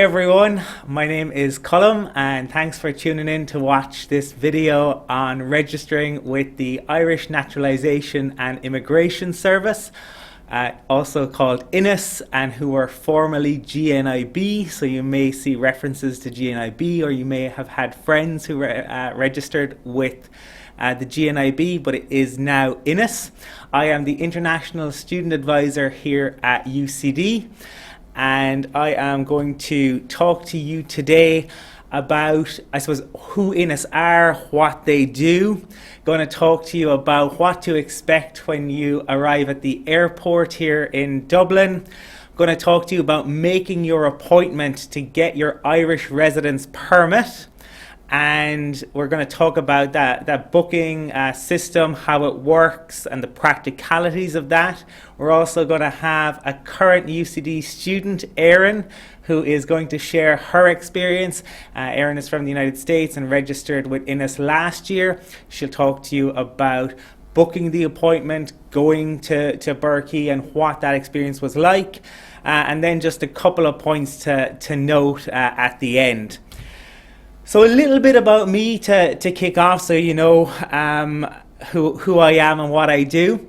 Hey everyone, my name is Colum and thanks for tuning in to watch this video on registering with the Irish Naturalisation and Immigration Service, also called INIS, and who are formerly GNIB. So you may see references to GNIB, or you may have had friends who registered with the GNIB, but it is now INIS. I am the International Student Advisor here at UCD. And I am going to talk to you today about, I suppose, who INIS are, what they do. Going to talk to you about what to expect when you arrive at the airport here in Dublin. Going to talk to you about making your appointment to get your Irish residence permit. And we're going to talk about that booking system, how it works, and the practicalities of that. We're also going to have a current UCD student, Erin, who is going to share her experience. Erin is from the United States and registered with INIS last year. She'll talk to you about booking the appointment, going to Berkey, and what that experience was like. And then just a couple of points to note at the end. So a little bit about me to kick off, so you know who I am and what I do.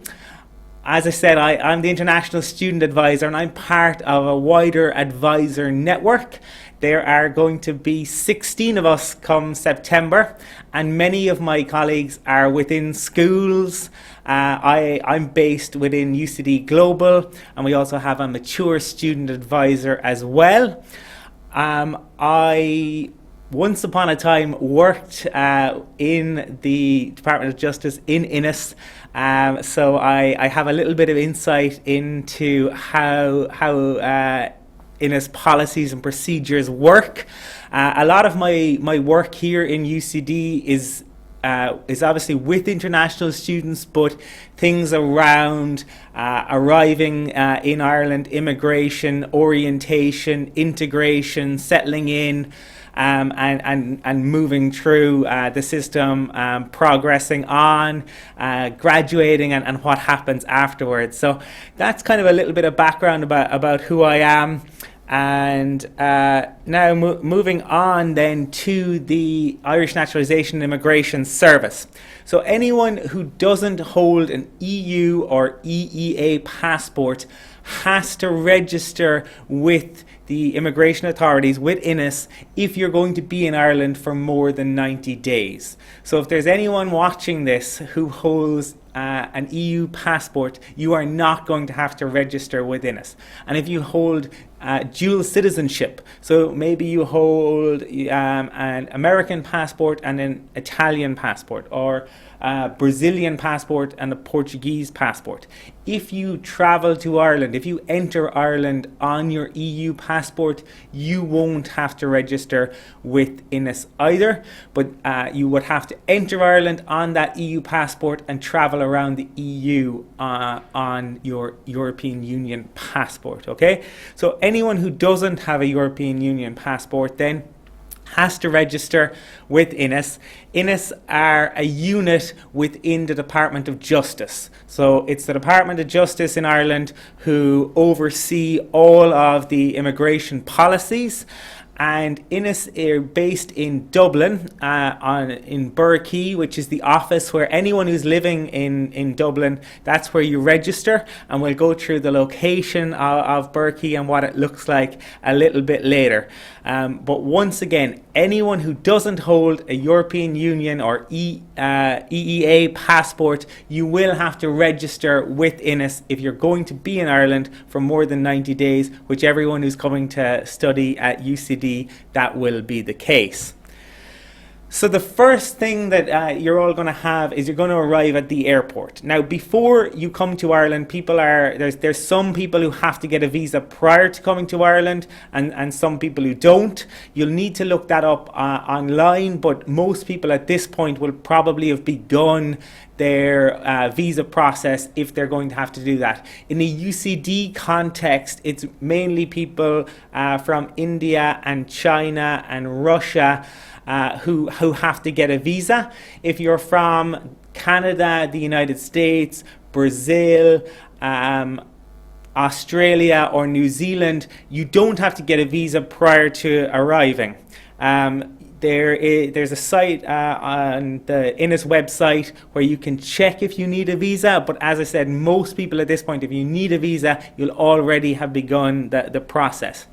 As I said, I'm the International Student Advisor, and I'm part of a wider advisor network. There are going to be 16 of us come September, and many of my colleagues are within schools. I'm based within UCD Global, and we also have a mature student advisor as well. I once upon a time worked in the Department of Justice in INIS, so I have a little bit of insight into how INIS policies and procedures work. A lot of my work here in UCD is obviously with international students, but things around arriving in Ireland, immigration, orientation, integration, settling in, and moving through the system, progressing on, graduating, and what happens afterwards. So that's kind of a little bit of background about who I am. And now moving on then to the Irish Naturalisation and Immigration Service. So anyone who doesn't hold an EU or EEA passport has to register with the immigration authorities, with INIS, if you're going to be in Ireland for more than 90 days. So if there's anyone watching this who holds an EU passport, you are not going to have to register with INIS. And if you hold dual citizenship, so maybe you hold an American passport and an Italian passport, or Brazilian passport and a Portuguese passport. If you travel to Ireland, if you enter Ireland on your EU passport, you won't have to register with INIS either, but you would have to enter Ireland on that EU passport and travel around the EU on your European Union passport, okay? So anyone who doesn't have a European Union passport then has to register with INIS. INIS are a unit within the Department of Justice. So it's the Department of Justice in Ireland who oversee all of the immigration policies. And INIS are based in Dublin, in Berkey, which is the office where anyone who's living in Dublin, that's where you register. And we'll go through the location of Berkey and what it looks like a little bit later. But once again, anyone who doesn't hold a European Union or EEA passport, you will have to register with INIS if you're going to be in Ireland for more than 90 days, which everyone who's coming to study at UCD, that will be the case. So the first thing that you're all going to have is you're going to arrive at the airport. Now, before you come to Ireland, there's some people who have to get a visa prior to coming to Ireland, and some people who don't. You'll need to look that up online, but most people at this point will probably have begun their visa process if they're going to have to do that. In the UCD context, it's mainly people from India and China and Russia who have to get a visa. If you're from Canada, the United States, Brazil, Australia or New Zealand, you don't have to get a visa prior to arriving. There's a site on the INIS website where you can check if you need a visa, but as I said, most people at this point, if you need a visa, you'll already have begun the process.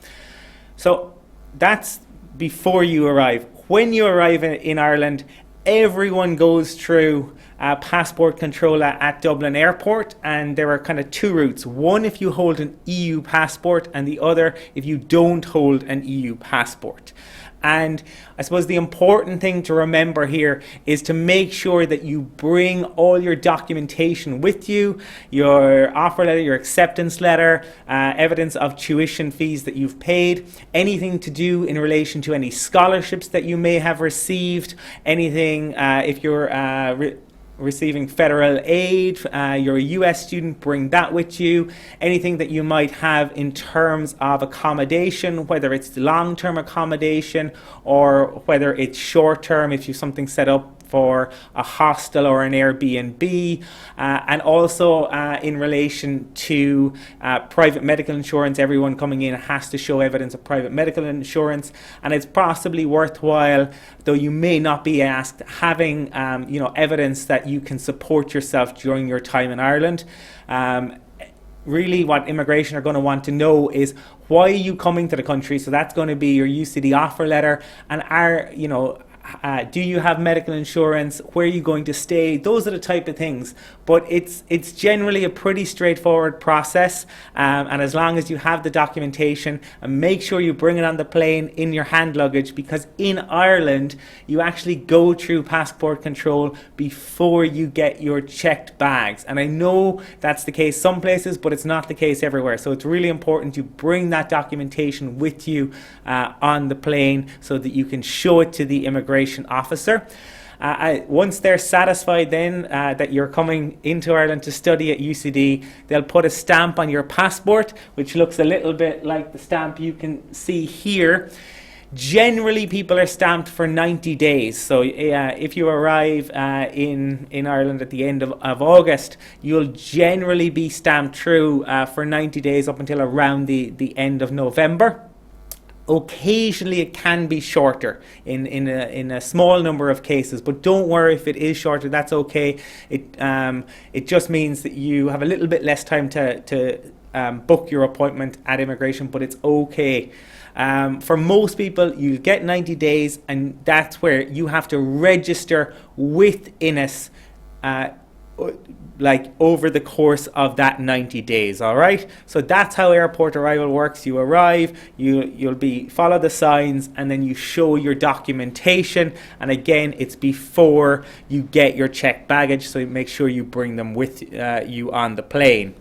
So that's before you arrive. When you arrive in Ireland, everyone goes through passport control at Dublin Airport, and there are kind of two routes. One if you hold an EU passport, and the other if you don't hold an EU passport. And I suppose the important thing to remember here is to make sure that you bring all your documentation with you, your offer letter, your acceptance letter, evidence of tuition fees that you've paid, anything to do in relation to any scholarships that you may have received, anything if you're receiving federal aid, you're a US student, bring that with you. Anything that you might have in terms of accommodation, whether it's long-term accommodation or whether it's short-term, if you've something set up for a hostel or an Airbnb, and also in relation to private medical insurance. Everyone coming in has to show evidence of private medical insurance, and it's possibly worthwhile, though you may not be asked, having evidence that you can support yourself during your time in Ireland. Really what immigration are going to want to know is, why are you coming to the country? So that's going to be your UCD offer letter, and do you have medical insurance? Where are you going to stay? Those are the type of things. But it's generally a pretty straightforward process. And as long as you have the documentation, and make sure you bring it on the plane in your hand luggage, because in Ireland, you actually go through passport control before you get your checked bags. And I know that's the case some places, but it's not the case everywhere. So it's really important you bring that documentation with you on the plane so that you can show it to the immigration officer. Once they're satisfied then that you're coming into Ireland to study at UCD, they'll put a stamp on your passport, which looks a little bit like the stamp you can see here. Generally, people are stamped for 90 days. So if you arrive in Ireland at the end of August, you'll generally be stamped through for 90 days up until around the end of November. Occasionally it can be shorter in a small number of cases, but don't worry if it is shorter, that's okay. It just means that you have a little bit less time to book your appointment at immigration, but it's okay. For most people, you get 90 days, and that's where you have to register with INIS over the course of that 90 days, all right? So that's how airport arrival works. You arrive, you'll follow the signs, and then you show your documentation, and again, it's before you get your checked baggage, so make sure you bring them with you on the plane.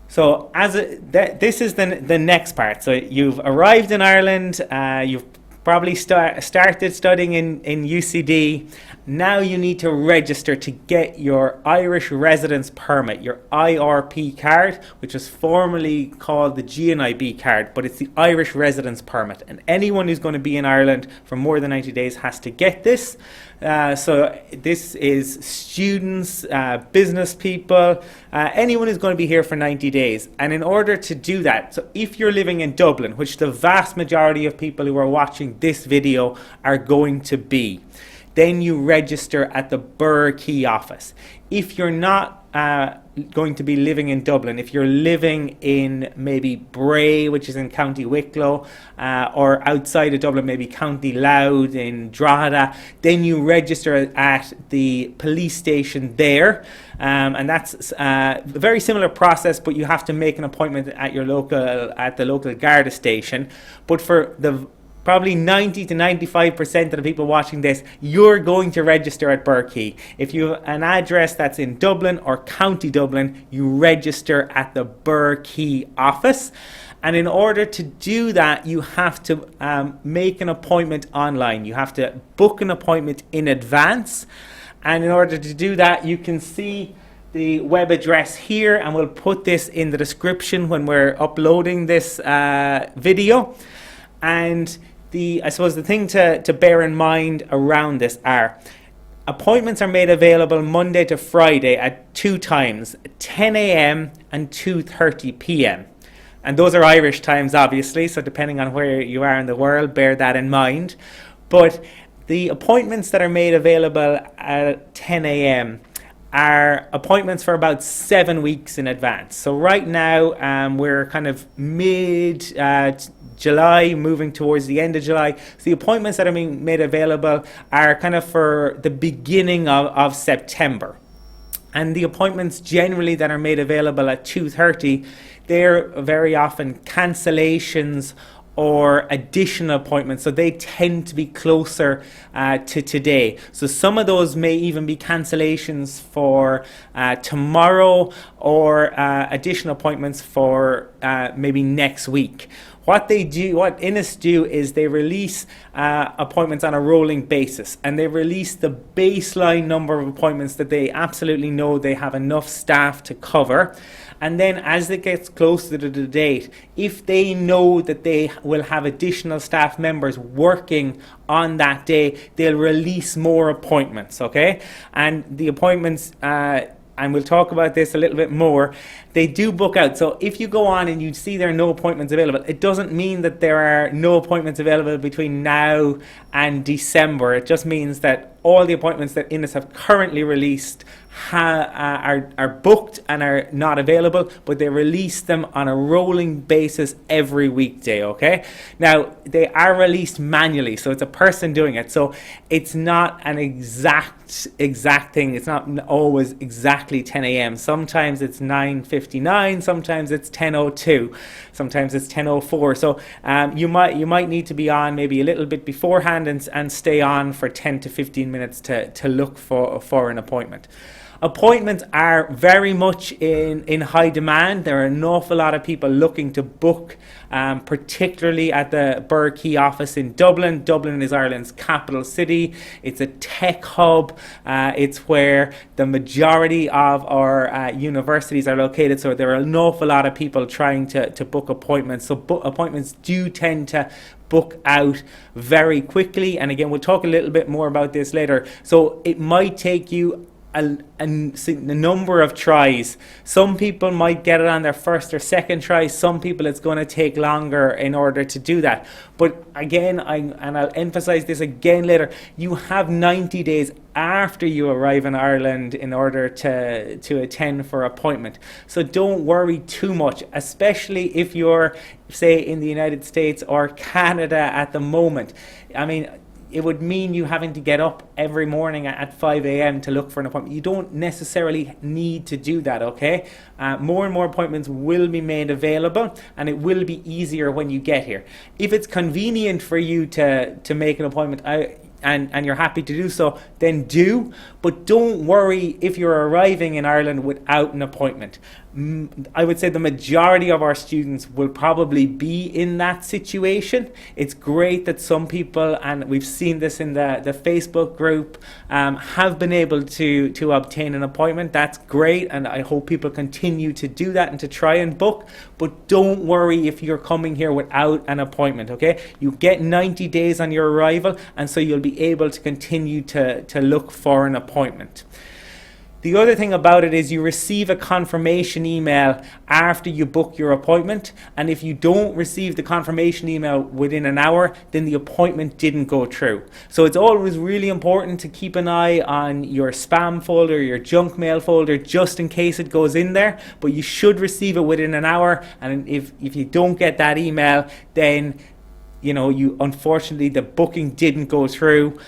So this is the next part. So you've arrived in Ireland, you've probably started studying in UCD. Now you need to register to get your Irish Residence Permit, your IRP card, which was formerly called the GNIB card, but it's the Irish Residence Permit. And anyone who's going to be in Ireland for more than 90 days has to get this. So this is students, business people, anyone who's going to be here for 90 days. And in order to do that, so if you're living in Dublin, which the vast majority of people who are watching this video are going to be, then you register at the Burr Key office. If you're not going to be living in Dublin, if you're living in maybe Bray, which is in County Wicklow, or outside of Dublin, maybe County Louth in Drogheda, then you register at the police station there. And that's a very similar process, but you have to make an appointment at the local Garda station. But for the probably 90 to 95% of the people watching this, you're going to register at Burr Key. If you have an address that's in Dublin or County Dublin, you register at the Burr Key office. And in order to do that, you have to make an appointment online. You have to book an appointment in advance. And in order to do that, you can see the web address here, and we'll put this in the description when we're uploading this video. And I suppose the thing to bear in mind around this are Appointments are made available Monday to Friday at 2 times, 10 a.m. and 2:30 p.m. And those are Irish times, obviously, so depending on where you are in the world, bear that in mind. But the appointments that are made available at 10 a.m. are appointments for about 7 weeks in advance. So right now, we're kind of mid-July, moving towards the end of July. So the appointments that are being made available are kind of for the beginning of September. And the appointments generally that are made available at 2:30, they're very often cancellations or additional appointments, so they tend to be closer to today. So some of those may even be cancellations for tomorrow, or additional appointments for maybe next week. What INIS do is they release appointments on a rolling basis, and they release the baseline number of appointments that they absolutely know they have enough staff to cover. And then as it gets closer to the date, if they know that they will have additional staff members working on that day, they'll release more appointments, okay? And the appointments, and we'll talk about this a little bit more, they do book out. So if you go on and you see there are no appointments available, it doesn't mean that there are no appointments available between now and December. It just means that all the appointments that INIS have currently released are booked and are not available, but they release them on a rolling basis every weekday, okay? Now, they are released manually, so it's a person doing it. So it's not an exact thing. It's not always exactly 10 a.m. Sometimes it's 9:59, sometimes it's 10:02, sometimes it's 10:04. So you might need to be on maybe a little bit beforehand and stay on for 10 to 15 minutes to look for an appointment. Appointments are very much in high demand. There are an awful lot of people looking to book, particularly at the Burgh Key office in Dublin. Dublin is Ireland's capital city. It's a tech hub. It's where the majority of our universities are located. So there are an awful lot of people trying to book appointments. So appointments do tend to book out very quickly. And again, we'll talk a little bit more about this later. So it might take you a number of tries. Some people might get it on their first or second try. Some people it's going to take longer in order to do that. But again, I'll emphasize this again later, you have 90 days after you arrive in Ireland in order to attend for appointment. So don't worry too much, especially if you're, say, in the United States or Canada at the moment. I mean, it would mean you having to get up every morning at 5 a.m. to look for an appointment. You don't necessarily need to do that, okay? More and more appointments will be made available, and it will be easier when you get here. If it's convenient for you to make an appointment, and you're happy to do so, then do. But don't worry if you're arriving in Ireland without an appointment. I would say the majority of our students will probably be in that situation. It's great that some people, and we've seen this in the Facebook group, have been able to obtain an appointment. That's great, and I hope people continue to do that and to try and book. But don't worry if you're coming here without an appointment, okay? You get 90 days on your arrival, and so you'll be able to continue to look for an appointment. The other thing about it is you receive a confirmation email after you book your appointment, and if you don't receive the confirmation email within an hour, then the appointment didn't go through. So it's always really important to keep an eye on your spam folder, your junk mail folder, just in case it goes in there, but you should receive it within an hour. And if you don't get that email, then unfortunately the booking didn't go through.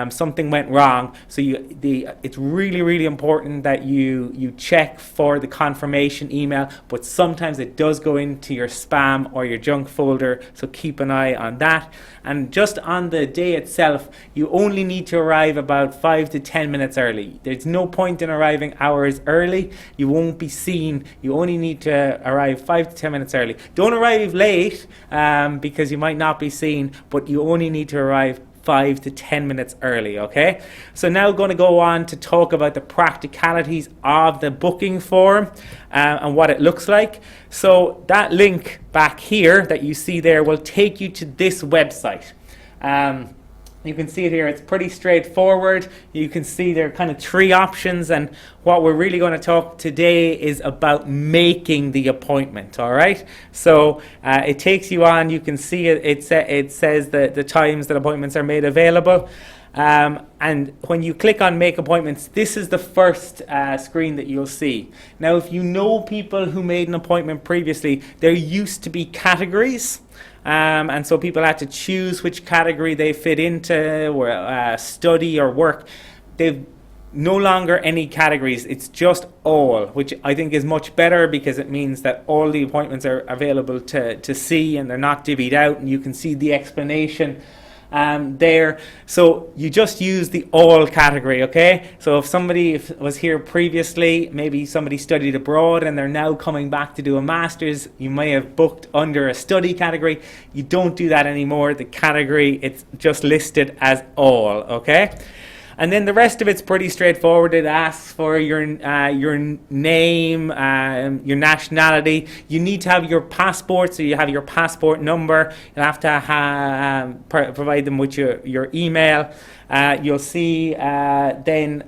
Something went wrong. So it's really, really important that you check for the confirmation email. But sometimes it does go into your spam or your junk folder. So keep an eye on that. And just on the day itself, you only need to arrive about 5 to 10 minutes early. There's no point in arriving hours early. You won't be seen. You only need to arrive 5 to 10 minutes early. Don't arrive late because you might not be seen, but you only need to arrive 5 to 10 minutes early, okay? So now going to go on to talk about the practicalities of the booking form and what it looks like. So that link back here that you see there will take you to this website. You can see it here, it's pretty straightforward. You can see there are kind of three options, and what we're really going to talk today is about making the appointment, all right? So it takes you on, you can see it says the times that appointments are made available. And when you click on make appointments, this is the first screen that you'll see. Now, if you know people who made an appointment previously, there used to be categories. And so people had to choose which category they fit into, or study or work. They've no longer any categories. It's just all, which I think is much better because it means that all the appointments are available to see, and they're not divvied out, and you can see the explanation there. So you just use the all category, okay? So if somebody was here previously, maybe somebody studied abroad and they're now coming back to do a master's, you may have booked under a study category. You don't do that anymore. The category, it's just listed as all, okay? And then the rest of it's pretty straightforward. It asks for your name, your nationality. You need to have your passport, so you have your passport number. You have to provide them with your email. You'll see then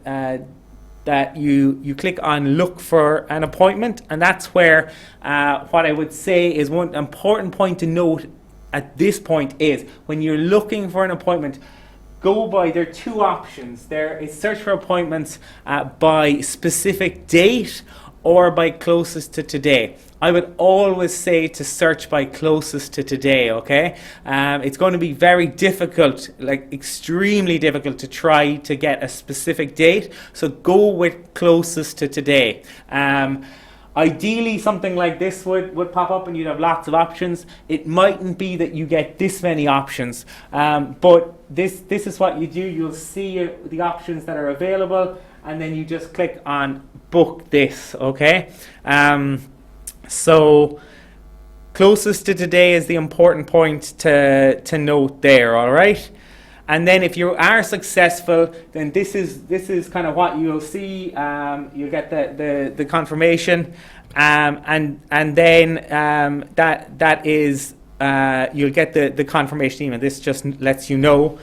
that you click on look for an appointment, and that's where what I would say is one important point to note at this point is when you're looking for an appointment, there are two options. There is search for appointments by specific date or by closest to today. I would always say to search by closest to today, okay? It's going to be very difficult, like extremely difficult to try to get a specific date, so go with closest to today. Ideally, something like this would pop up and you'd have lots of options. It mightn't be that you get this many options, but this is what you do. You'll see the options that are available, and then you just click on book this, okay? So closest to today is the important point to note there, all right? And then if you are successful, then this is kind of what you'll see. You'll get the confirmation, and then that is you'll get the confirmation email. This just lets you know.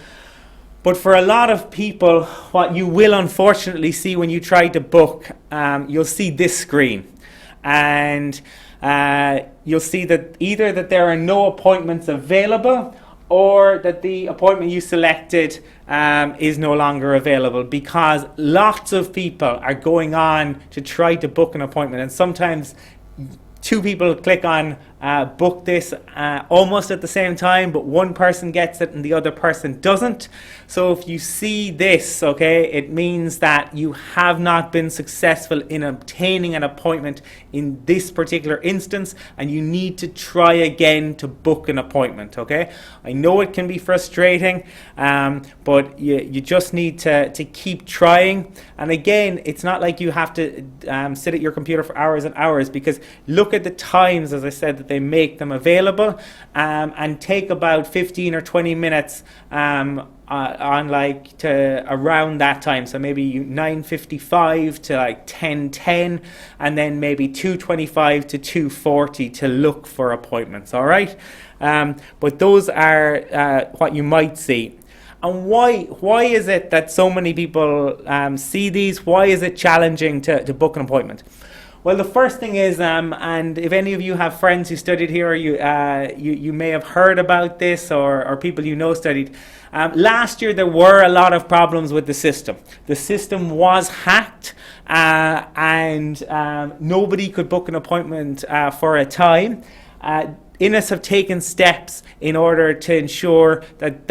But for a lot of people, what you will unfortunately see when you try to book, you'll see this screen, and you'll see that either that there are no appointments available, or that the appointment you selected is no longer available, because lots of people are going on to try to book an appointment, and sometimes two people click on book this almost at the same time, but one person gets it and the other person doesn't. So if you see this, okay, it means that you have not been successful in obtaining an appointment in this particular instance, and you need to try again to book an appointment, okay? I know it can be frustrating, but you just need to keep trying. And again, it's not like you have to sit at your computer for hours and hours, because look at the times, as I said, that they make them available, and take about 15 or 20 minutes on like to around that time. So maybe 9:55 to like 10:10, and then maybe 2:25 to 2:40 to look for appointments, all right? But those are what you might see. And why is it that so many people see these? Why is it challenging to book an appointment? Well, the first thing is, and if any of you have friends who studied here, or you may have heard about this, or people you know studied. Last year there were a lot of problems with the system. The system was hacked, and nobody could book an appointment for a time. INIS have taken steps in order to ensure that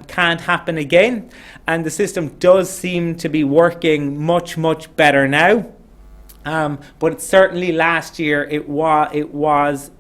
can't happen again, and the system does seem to be working much better now. But certainly last year it was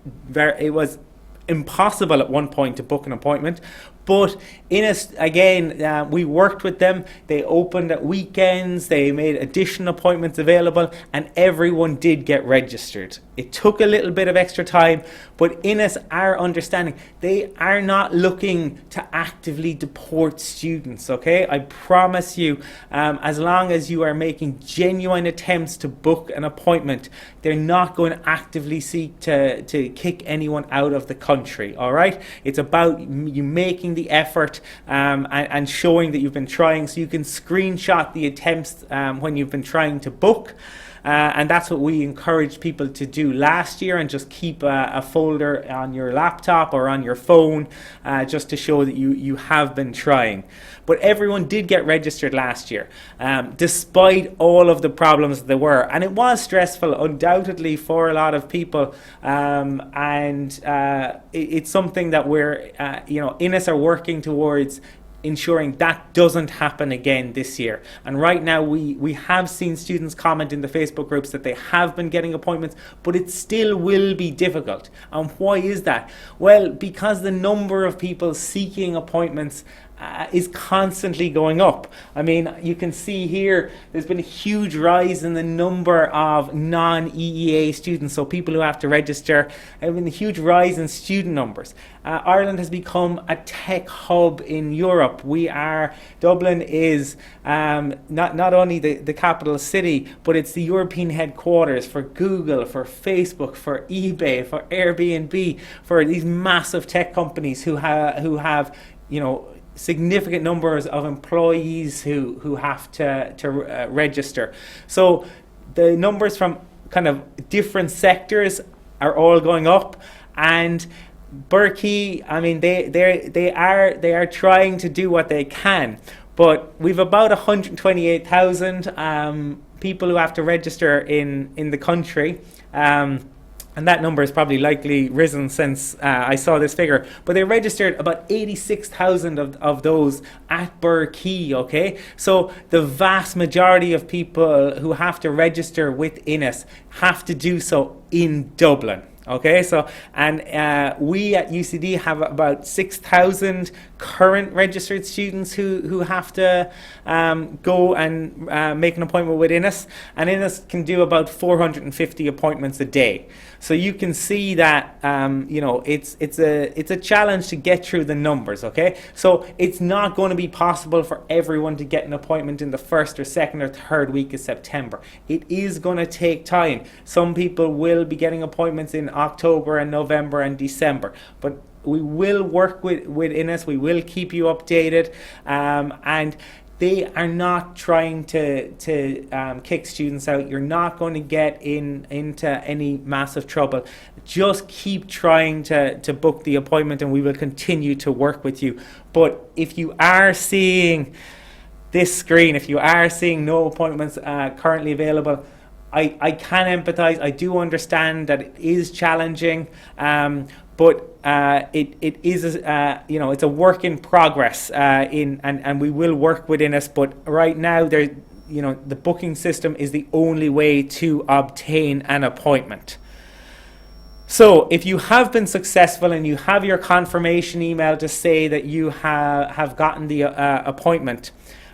impossible at one point to book an appointment. But INIS, again, we worked with them. They opened at weekends. They made additional appointments available, and everyone did get registered. It took a little bit of extra time, but INIS are understanding. They are not looking to actively deport students, okay? I promise you, as long as you are making genuine attempts to book an appointment, they're not going to actively seek to kick anyone out of the country, all right? It's about you making the effort and showing that you've been trying, so you can screenshot the attempts when you've been trying to book. And that's what we encouraged people to do last year, and just keep a folder on your laptop or on your phone just to show that you have been trying. But everyone did get registered last year, despite all of the problems there were. And it was stressful, undoubtedly, for a lot of people. It's something that we're, INIS are working towards ensuring that doesn't happen again this year. And right now we have seen students comment in the Facebook groups that they have been getting appointments, but it still will be difficult. And why is that? Well, because the number of people seeking appointments is constantly going up. I mean, you can see here there's been a huge rise in the number of non-EEA students, so people who have to register. There's been a huge rise in student numbers. Ireland has become a tech hub in Europe. Dublin is not only the capital city, but it's the European headquarters for Google, for Facebook, for eBay, for Airbnb, for these massive tech companies who have significant numbers of employees who have to register. So the numbers from kind of different sectors are all going up, and Berkey, I mean, they are trying to do what they can, but we've about 128,000 people who have to register in the country. And that number has probably likely risen since I saw this figure. But they registered about 86,000 of those at Berkey, okay? So the vast majority of people who have to register with INIS have to do so in Dublin. Okay, so we at UCD have about 6,000 current registered students who have to go and make an appointment with INIS, and INIS can do about 450 appointments a day. So you can see that it's a challenge to get through the numbers. Okay, so it's not going to be possible for everyone to get an appointment in the first or second or third week of September. It is going to take time. Some people will be getting appointments in October and November and December, but we will work with INIS. We will keep you updated, and they are not trying to kick students out. You're not going to get into any massive trouble. Just keep trying to book the appointment, and we will continue to work with you. But if you are seeing this screen, if you are seeing no appointments currently available, I can empathise. I do understand that it is challenging, but it is it's a work in progress, and we will work within us. But right now, the booking system is the only way to obtain an appointment. So if you have been successful and you have your confirmation email to say that you have gotten the appointment,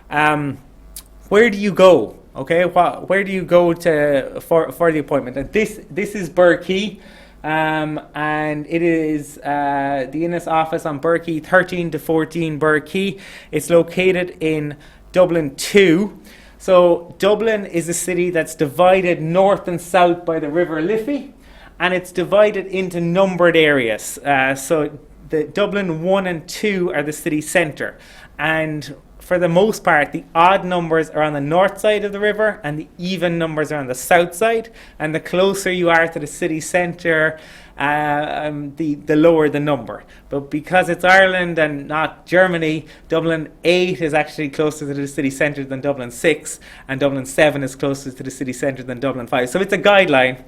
where do you go? Okay, where do you go for the appointment? And this is Berkey, and it is the INIS office on Berkey, 13 to 14 Berkey. It's located in Dublin 2. So Dublin is a city that's divided north and south by the River Liffey, and it's divided into numbered areas. So the Dublin 1 and 2 are the city centre, and for the most part, the odd numbers are on the north side of the river and the even numbers are on the south side. And the closer you are to the city centre, the lower the number. But because it's Ireland and not Germany, Dublin 8 is actually closer to the city centre than Dublin 6, and Dublin 7 is closer to the city centre than Dublin 5. So it's a guideline.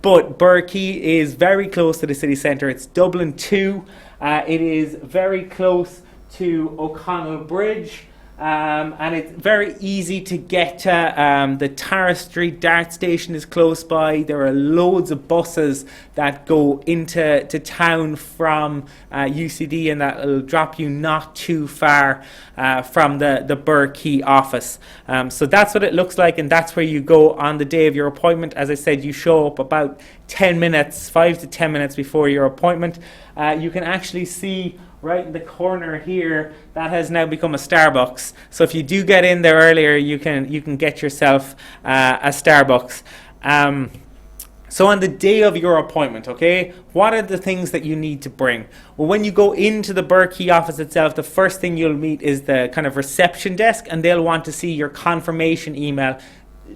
But Berkey is very close to the city centre. It's Dublin 2. It is very close to O'Connell Bridge, and it's very easy to get to. The Tara Street Dart Station is close by. There are loads of buses that go into town from UCD, and that will drop you not too far from the Burkey office. So that's what it looks like, and that's where you go on the day of your appointment. As I said, you show up about 10 minutes, 5 to 10 minutes before your appointment. You can actually see right in the corner here, that has now become a Starbucks. So if you do get in there earlier, you can get yourself a Starbucks. So on the day of your appointment, okay, what are the things that you need to bring? Well, when you go into the Burkey office itself, the first thing you'll meet is the kind of reception desk, and they'll want to see your confirmation email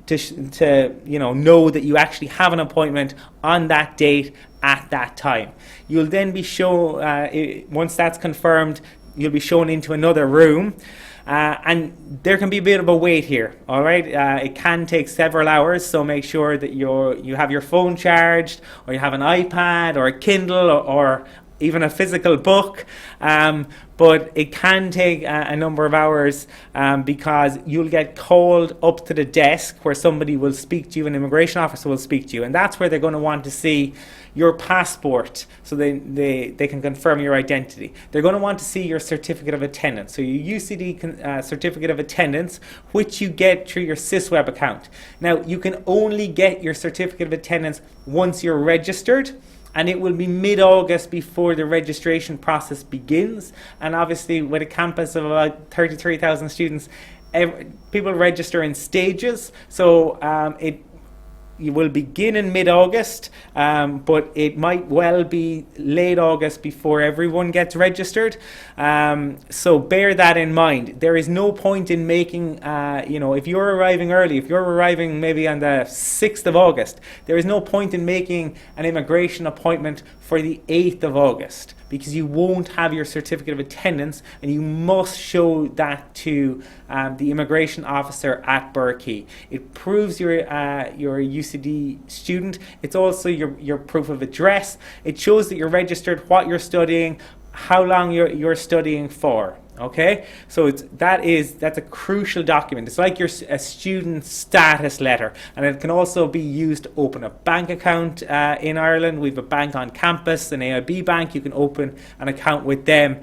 to know that you actually have an appointment on that date at that time. You'll then be shown, once that's confirmed, you'll be shown into another room, and there can be a bit of a wait here. All right, it can take several hours, so make sure that you have your phone charged, or you have an iPad or a Kindle, or even a physical book, but it can take a number of hours because you'll get called up to the desk where somebody will speak to you, an immigration officer will speak to you, and that's where they're going to want to see your passport so they can confirm your identity. They're going to want to see your certificate of attendance, so your UCD certificate of attendance, which you get through your SysWeb account. Now, you can only get your certificate of attendance once you're registered, and it will be mid-August before the registration process begins. And obviously, with a campus of about 33,000 students, people register in stages. So you will begin in mid-August, but it might well be late August before everyone gets registered. So bear that in mind. There is no point in making, if you're arriving early, if you're arriving maybe on the 6th of August, there is no point in making an immigration appointment for the 8th of August, because you won't have your certificate of attendance, and you must show that to the immigration officer at Burkey. It proves you're a UCD student. It's also your proof of address. It shows that you're registered, what you're studying, how long you're studying for. Okay, so that's a crucial document. It's like a student status letter, and it can also be used to open a bank account in Ireland. We have a bank on campus, an AIB bank. You can open an account with them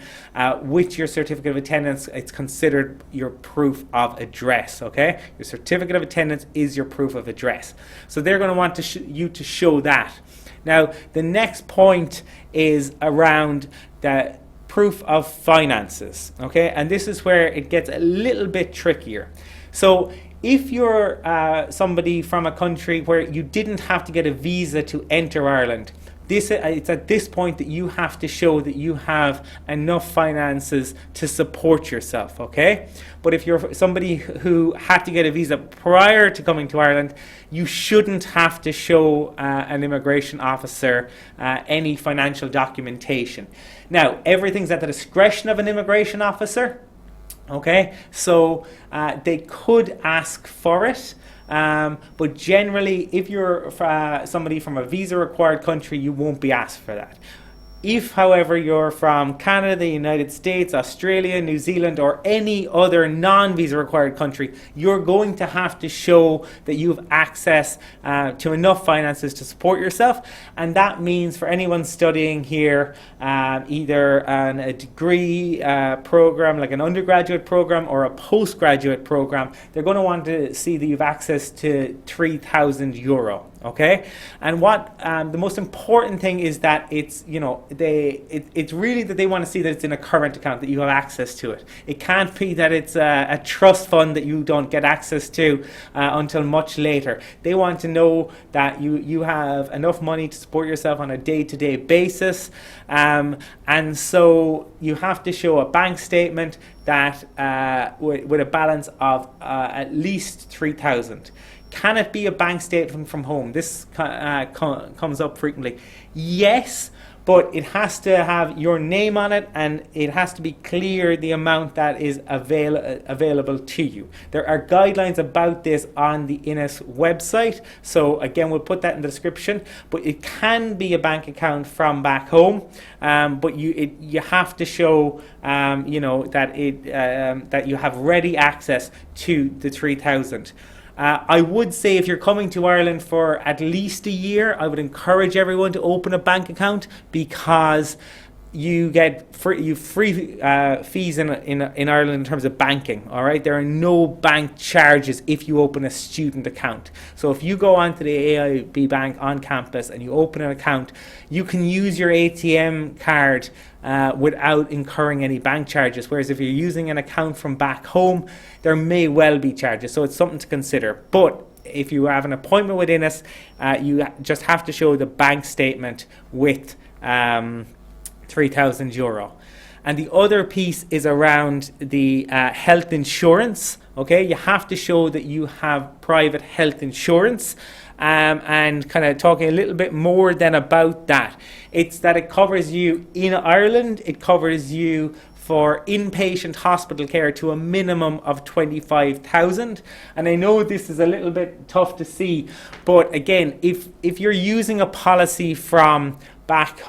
with your certificate of attendance. It's considered your proof of address. Okay, your certificate of attendance is your proof of address. So they're going to want you to show that. Now, the next point is around the proof of finances, okay? And this is where it gets a little bit trickier. So if you're somebody from a country where you didn't have to get a visa to enter Ireland, it's at this point that you have to show that you have enough finances to support yourself, okay? But if you're somebody who had to get a visa prior to coming to Ireland, you shouldn't have to show an immigration officer any financial documentation. Now, everything's at the discretion of an immigration officer, okay? So they could ask for it. But generally, if you're somebody from a visa-required country, you won't be asked for that. If, however, you're from Canada, the United States, Australia, New Zealand, or any other non-visa required country, you're going to have to show that you have access to enough finances to support yourself. And that means for anyone studying here, either a degree program, like an undergraduate program, or a postgraduate program, they're going to want to see that you have access to €3,000. Okay, and what the most important thing is that it's it's really that they want to see that it's in a current account, that you have access to it. It can't be that it's a trust fund that you don't get access to until much later. They want to know that you have enough money to support yourself on a day-to-day basis, and so you have to show a bank statement that with a balance of at least 3,000. Can it be a bank statement from home? This comes up frequently. Yes, but it has to have your name on it, and it has to be clear the amount that is available to you. There are guidelines about this on the INIS website, so again we'll put that in the description, but it can be a bank account from back home, but you have to show that you have ready access to the 3,000. I would say if you're coming to Ireland for at least a year, I would encourage everyone to open a bank account, because you get free fees in Ireland in terms of banking. All right, there are no bank charges if you open a student account. So if you go onto the AIB bank on campus and you open an account, you can use your ATM card without incurring any bank charges. Whereas if you're using an account from back home, there may well be charges. So it's something to consider. But if you have an appointment with INIS, you just have to show the bank statement with €3,000. And the other piece is around the health insurance. Okay, you have to show that you have private health insurance. And kind of talking a little bit more then about that. It's that it covers you in Ireland, it covers you for inpatient hospital care to a minimum of 25,000. And I know this is a little bit tough to see, but again, if you're using a policy from back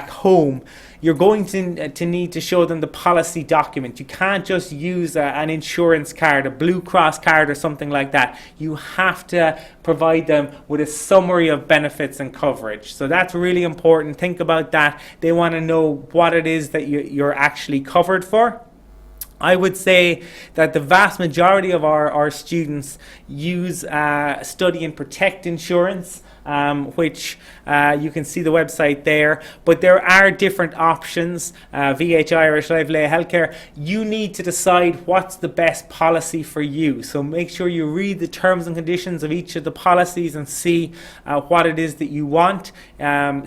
home, you're going to need to show them the policy document. You can't just use an insurance card, a Blue Cross card or something like that. You have to provide them with a summary of benefits and coverage. So that's really important. Think about that. They want to know what it is that you're actually covered for. I would say that the vast majority of our students use Study and Protect insurance, which you can see the website there, but there are different options. VH Irish Life Lay Healthcare, you need to decide what's the best policy for you. So make sure you read the terms and conditions of each of the policies and see what it is that you want.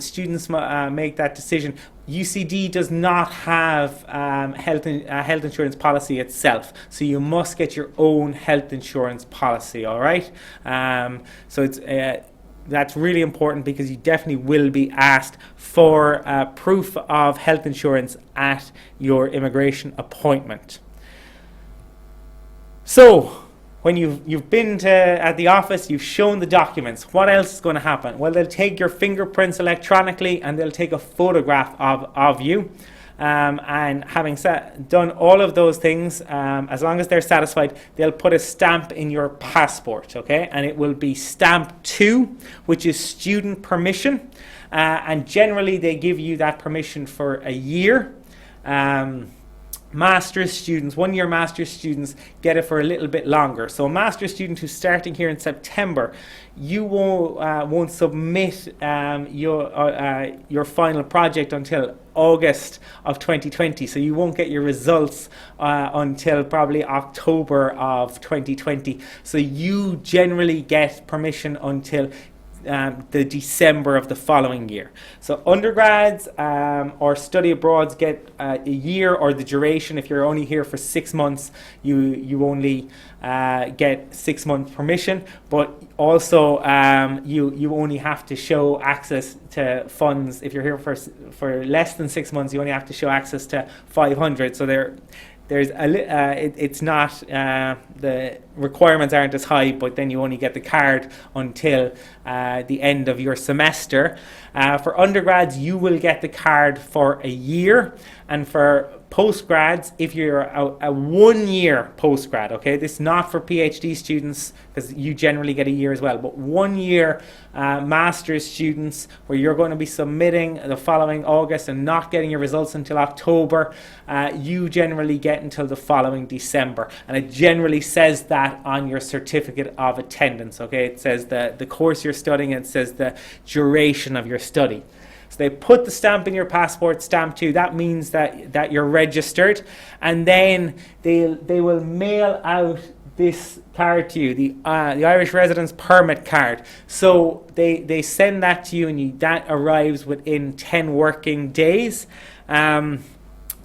Students make that decision. UCD does not have health insurance policy itself, so you must get your own health insurance policy. All right, so it's that's really important, because you definitely will be asked for proof of health insurance at your immigration appointment. So when you've been at the office, you've shown the documents, what else is going to happen? Well, they'll take your fingerprints electronically and they'll take a photograph of you. And having done all of those things, as long as they're satisfied, they'll put a stamp in your passport, okay? And it will be stamp 2, which is student permission. And generally they give you that permission for a year. Master's students, 1-year master's students, get it for a little bit longer. So a master's student who's starting here in September, you won't submit your final project until August of 2020. So you won't get your results until probably October of 2020. So you generally get permission until the December of the following year. So undergrads or study abroads get a year, or the duration. If you're only here for 6 months, you only get 6 month permission, but also you only have to show access to funds. If you're here for less than 6 months, you only have to show access to 500. So there's it's not the requirements aren't as high, but then you only get the card until the end of your semester. For undergrads, you will get the card for a year, and for postgrads, if you're a 1-year postgrad, okay, this is not for PhD students, because you generally get a year as well, but 1-year master's students, where you're going to be submitting the following August and not getting your results until October, you generally get until the following December, and it generally says that on your certificate of attendance, okay? It says the course you're studying, and it says the duration of your study. So they put the stamp in your passport, stamp 2. That means that you're registered, and then they will mail out this card to you, the Irish Residence Permit card. So they send that to you, and that arrives within 10 working days. And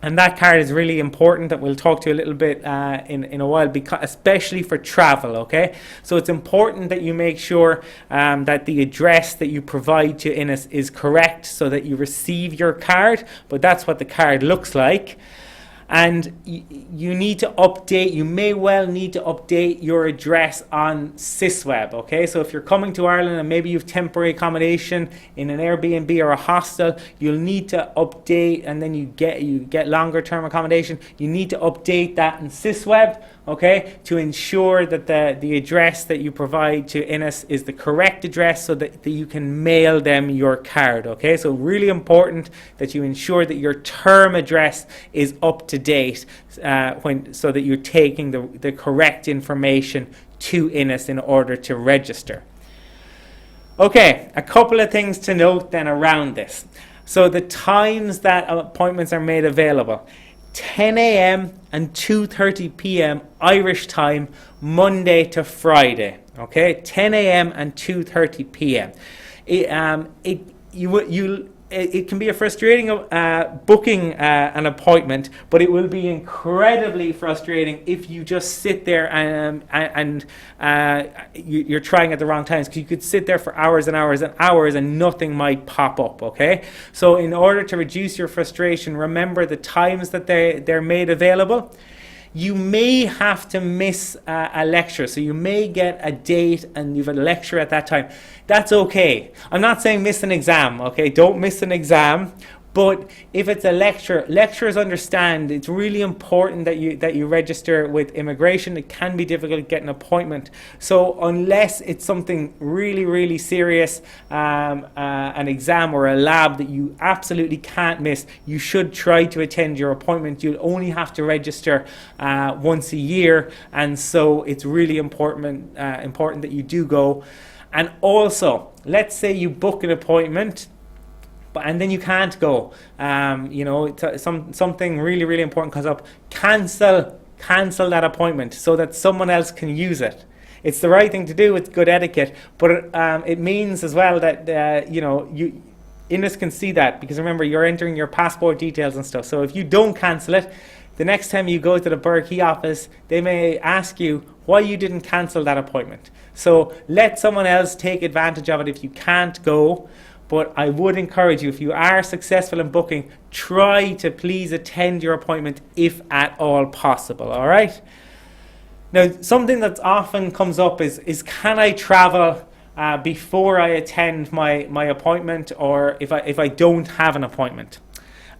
And that card is really important, that we'll talk to you a little bit in a while, because especially for travel, okay? So it's important that you make sure that the address that you provide to INIS is correct so that you receive your card, but that's what the card looks like. And you need to update, you may well need to update your address on SysWeb, okay? So if you're coming to Ireland and maybe you've temporary accommodation in an Airbnb or a hostel, you'll need to update, and then you get longer term accommodation, you need to update that in SysWeb, okay, to ensure that the address that you provide to INIS is the correct address so that you can mail them your card, okay? So really important that you ensure that your term address is up to date so that you're taking the correct information to INIS in order to register. Okay, a couple of things to note then around this. So the times that appointments are made available: 10 a.m. and 2:30 p.m. Irish time, Monday to Friday. Okay, 10 a.m. and 2:30 p.m. It can be a frustrating booking an appointment, but it will be incredibly frustrating if you just sit there and you're trying at the wrong times, because you could sit there for hours and hours and hours and nothing might pop up, okay? So in order to reduce your frustration, remember the times that they're made available. You may have to miss a lecture, so you may get a date and you've a lecture at that time. That's okay. I'm not saying miss an exam, okay? Don't miss an exam. But if it's a lecture, lecturers understand it's really important that you register with immigration. It can be difficult to get an appointment. So unless it's something really, really serious, an exam or a lab that you absolutely can't miss, you should try to attend your appointment. You'll only have to register once a year, and so it's really important that you do go. And also, let's say you book an appointment, and then you can't go. Something really, really important comes up. Cancel that appointment so that someone else can use it. It's the right thing to do. It's good etiquette, but it means as well that INIS can see that, because remember, you're entering your passport details and stuff. So if you don't cancel it, the next time you go to the Burkey office, they may ask you why you didn't cancel that appointment. So let someone else take advantage of it if you can't go. But I would encourage you, if you are successful in booking, try to please attend your appointment if at all possible, all right? Now, something that often comes up is can I travel before I attend my appointment, or if I don't have an appointment?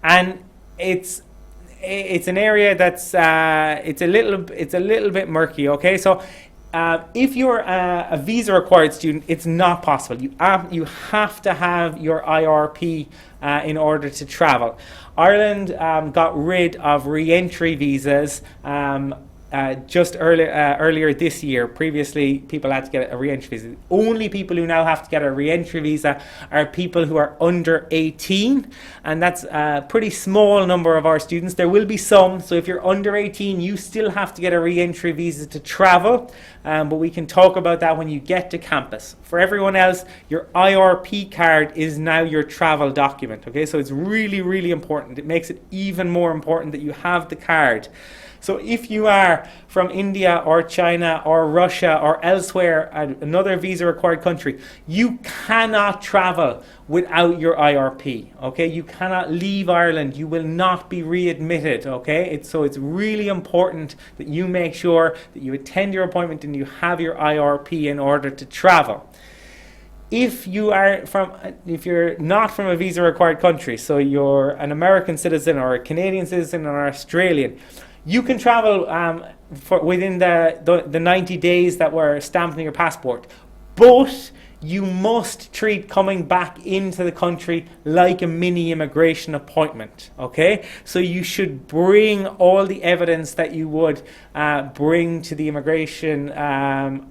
And it's an area that's it's a little bit murky, okay? So if you're a visa-required student, it's not possible. You have to have your IRP in order to travel. Ireland got rid of re-entry visas just earlier this year. Previously, people had to get a re-entry visa. The only people who now have to get a re-entry visa are people who are under 18, and that's a pretty small number of our students. There will be some, so if you're under 18, you still have to get a re-entry visa to travel, but we can talk about that when you get to campus. For everyone else, your IRP card is now your travel document, okay? So it's really, really important. It makes it even more important that you have the card. So if you are from India or China or Russia or elsewhere, another visa-required country, you cannot travel without your IRP, okay? You cannot leave Ireland. You will not be readmitted, okay? So it's really important that you make sure that you attend your appointment and you have your IRP in order to travel. If you're not from a visa-required country, so you're an American citizen or a Canadian citizen or an Australian, you can travel within the 90 days that were stamped on your passport, but you must treat coming back into the country like a mini immigration appointment, okay? So you should bring all the evidence that you would bring to the immigration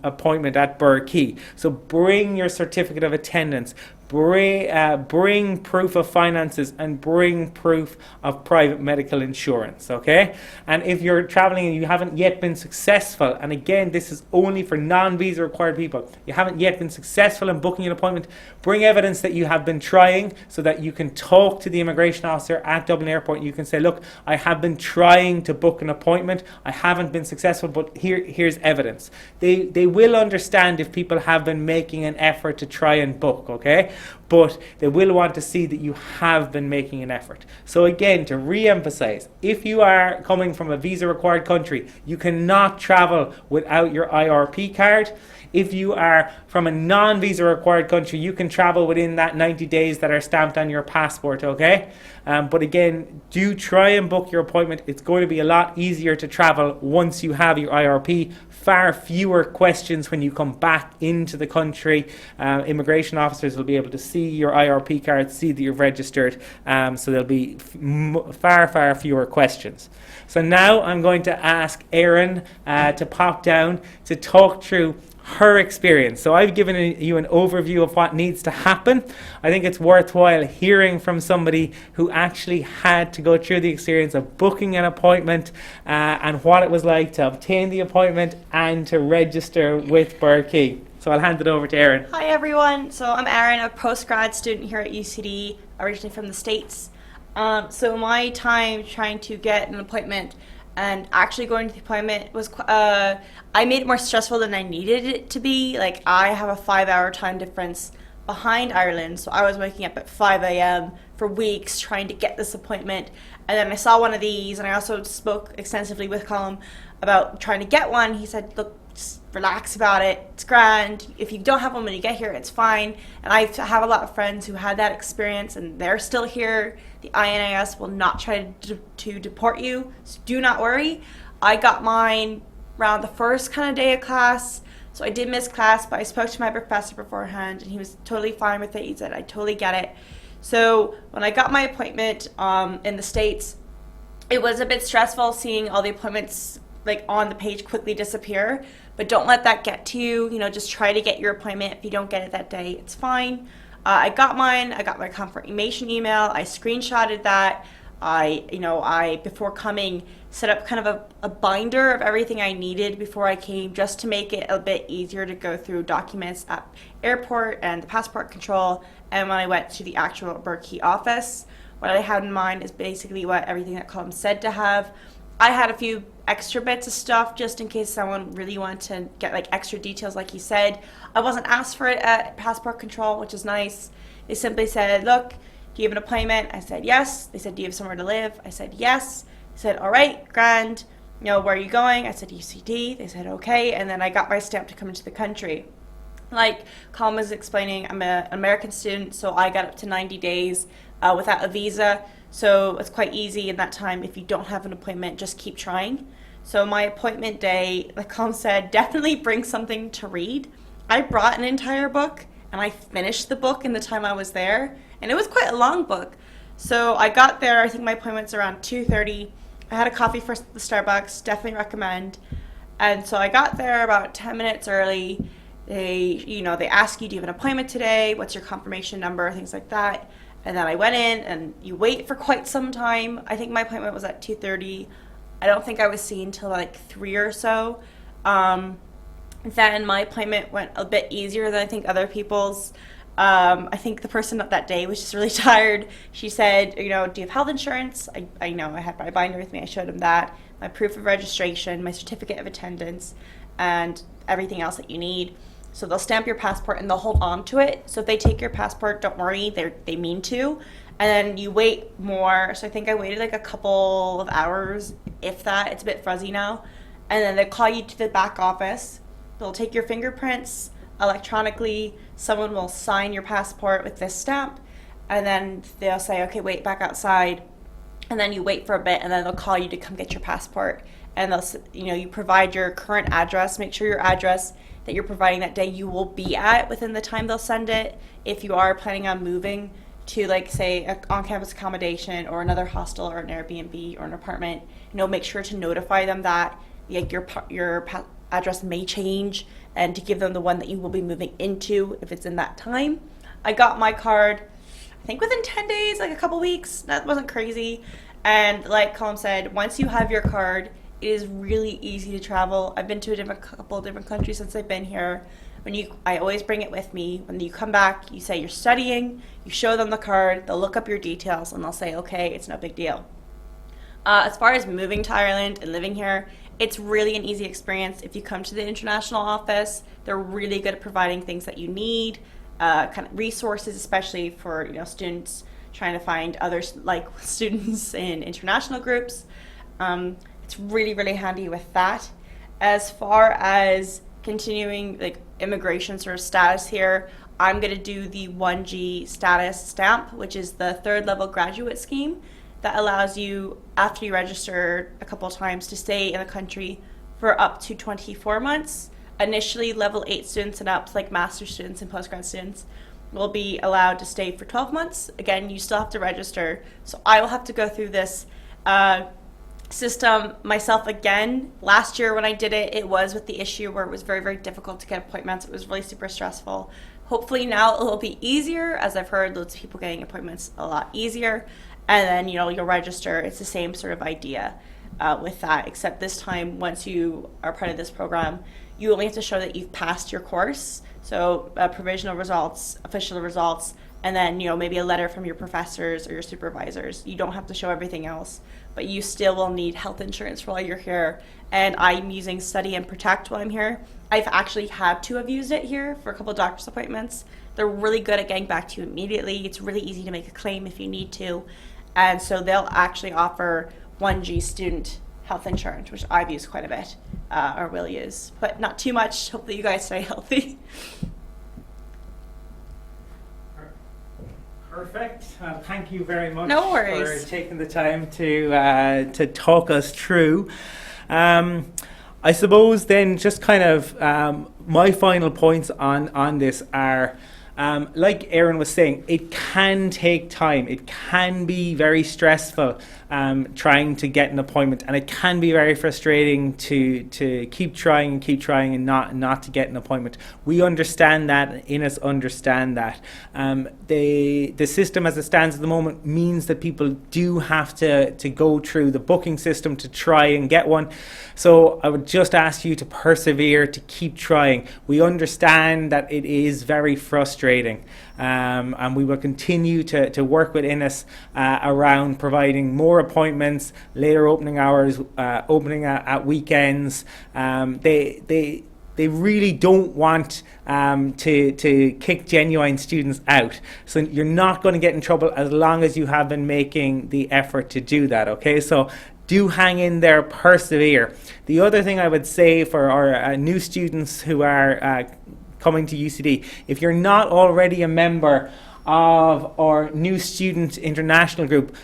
appointment at Burkey. So bring your certificate of attendance, bring proof of finances and bring proof of private medical insurance, okay? And if you're traveling and you haven't yet been successful, and again, this is only for non-visa required people, you haven't yet been successful in booking an appointment, bring evidence that you have been trying so that you can talk to the immigration officer at Dublin Airport. You can say, look, I have been trying to book an appointment, I haven't been successful, but here's evidence. They will understand if people have been making an effort to try and book, okay? But they will want to see that you have been making an effort. So again, to re-emphasize, if you are coming from a visa required country, you cannot travel without your IRP card. If you are from a non-visa required country, you can travel within that 90 days that are stamped on your passport, okay? But again, do try and book your appointment. It's going to be a lot easier to travel once you have your IRP. Far fewer questions when you come back into the country. Immigration officers will be able to see your IRP card, see that you're registered, so there'll be far fewer questions. So now I'm going to ask Erin to pop down to talk through her experience. So I've given you an overview of what needs to happen. I think it's worthwhile hearing from somebody who actually had to go through the experience of booking an appointment and what it was like to obtain the appointment and to register with Burkey. So I'll hand it over to Erin. Hi everyone, so I'm Erin, a postgrad student here at UCD, originally from the States. So my time trying to get an appointment and actually going to the appointment was, I made it more stressful than I needed it to be. Like, I have a 5-hour time difference behind Ireland, so I was waking up at 5 a.m. for weeks trying to get this appointment. And then I saw one of these, and I also spoke extensively with Colum about trying to get one. He said, look, just relax about it. It's grand. If you don't have one when you get here, it's fine. And I have a lot of friends who had that experience, and they're still here. The INIS will not try to deport you, so do not worry. I got mine around the first kind of day of class, so I did miss class, but I spoke to my professor beforehand, and he was totally fine with it. He said, I totally get it. So when I got my appointment in the States, it was a bit stressful seeing all the appointments like on the page quickly disappear, but don't let that get to you. You know, just try to get your appointment. If you don't get it that day, it's fine. I got mine. I got my confirmation email. I screenshotted that. I before coming, set up kind of a binder of everything I needed before I came, just to make it a bit easier to go through documents at airport and the passport control. And when I went to the actual Burkey office, what I had in mind is basically what everything that Colum said to have. I had a few extra bits of stuff just in case someone really wanted to get like extra details, like he said. I wasn't asked for it at passport control, which is nice. They simply said, look, do you have an appointment? I said yes. They said, do you have somewhere to live? I said yes. They said, all right, grand. You know, where are you going? I said UCD. They said okay, and then I got my stamp to come into the country. Like Colum was explaining, I'm an American student, so I got up to 90 days without a visa. So it's quite easy in that time. If you don't have an appointment, just keep trying. So my appointment day, like Colum said, definitely bring something to read. I brought an entire book, and I finished the book in the time I was there, and it was quite a long book. So I got there, I think my appointment's around 2:30. I had a coffee for the Starbucks, definitely recommend. And so I got there about 10 minutes early. They ask you, do you have an appointment today? What's your confirmation number? Things like that. And then I went in, and you wait for quite some time. I think my appointment was at 2:30. I don't think I was seen till like 3 or so. Then my appointment went a bit easier than I think other people's. I think the person that day was just really tired. She said, do you have health insurance? I know, I had my binder with me. I showed him that, my proof of registration, my certificate of attendance, and everything else that you need. So they'll stamp your passport and they'll hold on to it. So if they take your passport, don't worry, they mean to. And then you wait more. So I think I waited like a couple of hours, if that. It's a bit fuzzy now. And then they call you to the back office. They'll take your fingerprints electronically. Someone will sign your passport with this stamp. And then they'll say, okay, wait back outside. And then you wait for a bit, and then they'll call you to come get your passport. And they'll, you provide your current address. Make sure your address that you're providing that day you will be at within the time they'll send it. If you are planning on moving to, like, say, an on-campus accommodation or another hostel or an Airbnb or an apartment, make sure to notify them that your address may change, and to give them the one that you will be moving into if it's in that time. I got my card, I think within 10 days, like a couple weeks. That wasn't crazy. And like Colum said, once you have your card, it is really easy to travel. I've been to a couple of different countries since I've been here. I always bring it with me. When you come back, you say you're studying, you show them the card, they'll look up your details, and they'll say, okay, it's no big deal. As far as moving to Ireland and living here, it's really an easy experience. If you come to the international office, they're really good at providing things that you need, kind of resources, especially for students trying to find others like students in international groups. It's really, really handy with that. As far as continuing like immigration sort of status here, I'm going to do the 1G status stamp, which is the third level graduate scheme that allows you, after you register a couple of times, to stay in the country for up to 24 months. Initially, level 8 students and up, like master's students and postgrad students, will be allowed to stay for 12 months. Again, you still have to register. So I will have to go through this system myself again. Last year when I did it, it was with the issue where it was very, very difficult to get appointments. It was really super stressful. Hopefully now it will be easier, as I've heard loads of people getting appointments a lot easier. And then, you'll register. It's the same sort of idea with that, except this time, once you are part of this program, you only have to show that you've passed your course. So provisional results, official results, and then, maybe a letter from your professors or your supervisors. You don't have to show everything else, but you still will need health insurance while you're here. And I'm using Study and Protect while I'm here. I've actually had to have used it here for a couple of doctor's appointments. They're really good at getting back to you immediately. It's really easy to make a claim if you need to. And so they'll actually offer 1G student health insurance, which I've used quite a bit, or will use, but not too much. Hopefully you guys stay healthy. Perfect. Thank you very much No worries. for taking the time to talk us through. I suppose then just kind of my final points on this are, like Erin was saying, it can take time. It can be very stressful trying to get an appointment, and it can be very frustrating to keep trying and not to get an appointment. We understand that, INIS understand that. The system as it stands at the moment means that people do have to go through the booking system to try and get one. So I would just ask you to persevere, to keep trying. We understand that it is very frustrating, and we will continue to work with INIS around providing more appointments, later opening hours, opening at weekends. They really don't want to kick genuine students out. So you're not going to get in trouble as long as you have been making the effort to do that, okay? So do hang in there, persevere. The other thing I would say for our new students who are coming to UCD, if you're not already a member of our new student international group,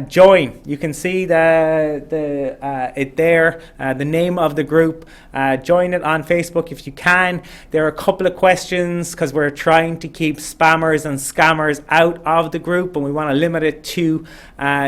join. You can see it there, the name of the group. Join it on Facebook if you can. There are a couple of questions because we're trying to keep spammers and scammers out of the group, and we want to limit it to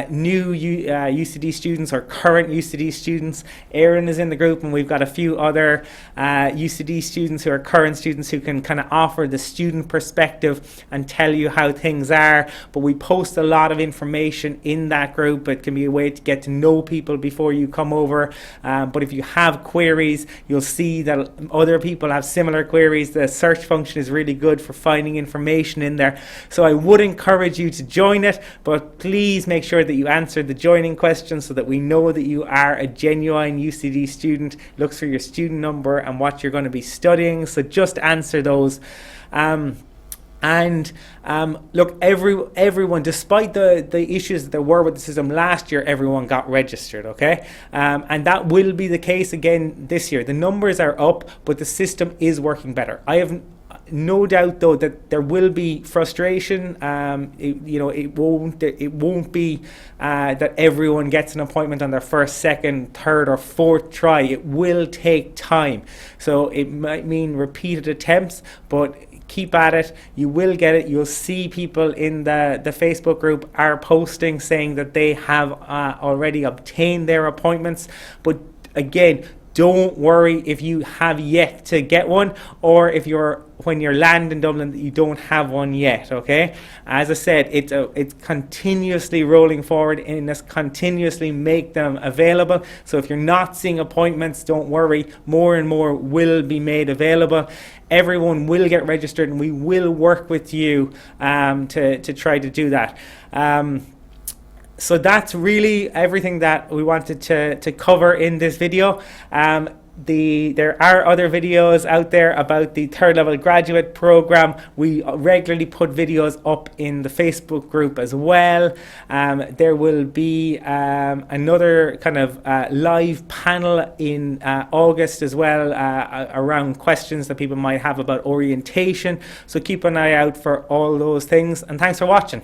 new UCD students or current UCD students. Erin is in the group, and we've got a few other UCD students who are current students who can kind of offer the student perspective and tell you how things are. But we post a lot of information in that group. It can be a way to get to know people before you come over. But if you have queries, you'll see that other people have similar queries. The search function is really good for finding information in there. So I would encourage you to join it, but please make sure that you answer the joining questions so that we know that you are a genuine UCD student. Looks for your student number and what you're going to be studying. So just answer those. Look, everyone, despite the issues that there were with the system last year, everyone got registered, okay? And that will be the case again this year. The numbers are up, but the system is working better. I have no doubt, though, that there will be frustration. It won't be that everyone gets an appointment on their first, second, third, or fourth try. It will take time. So it might mean repeated attempts, but keep at it. You will get it. You'll see people in the Facebook group are posting saying that they have already obtained their appointments. But again, don't worry if you have yet to get one, or if you're when you land in Dublin that you don't have one yet, okay? As I said, it's continuously rolling forward, and it's continuously make them available. So if you're not seeing appointments, don't worry, more and more will be made available. Everyone will get registered, and we will work with you to try to do that. So that's really everything that we wanted to cover in this video. There are other videos out there about the third level graduate program. We regularly put videos up in the Facebook group as well. There will be another kind of live panel in August as well around questions that people might have about orientation. So keep an eye out for all those things, and thanks for watching.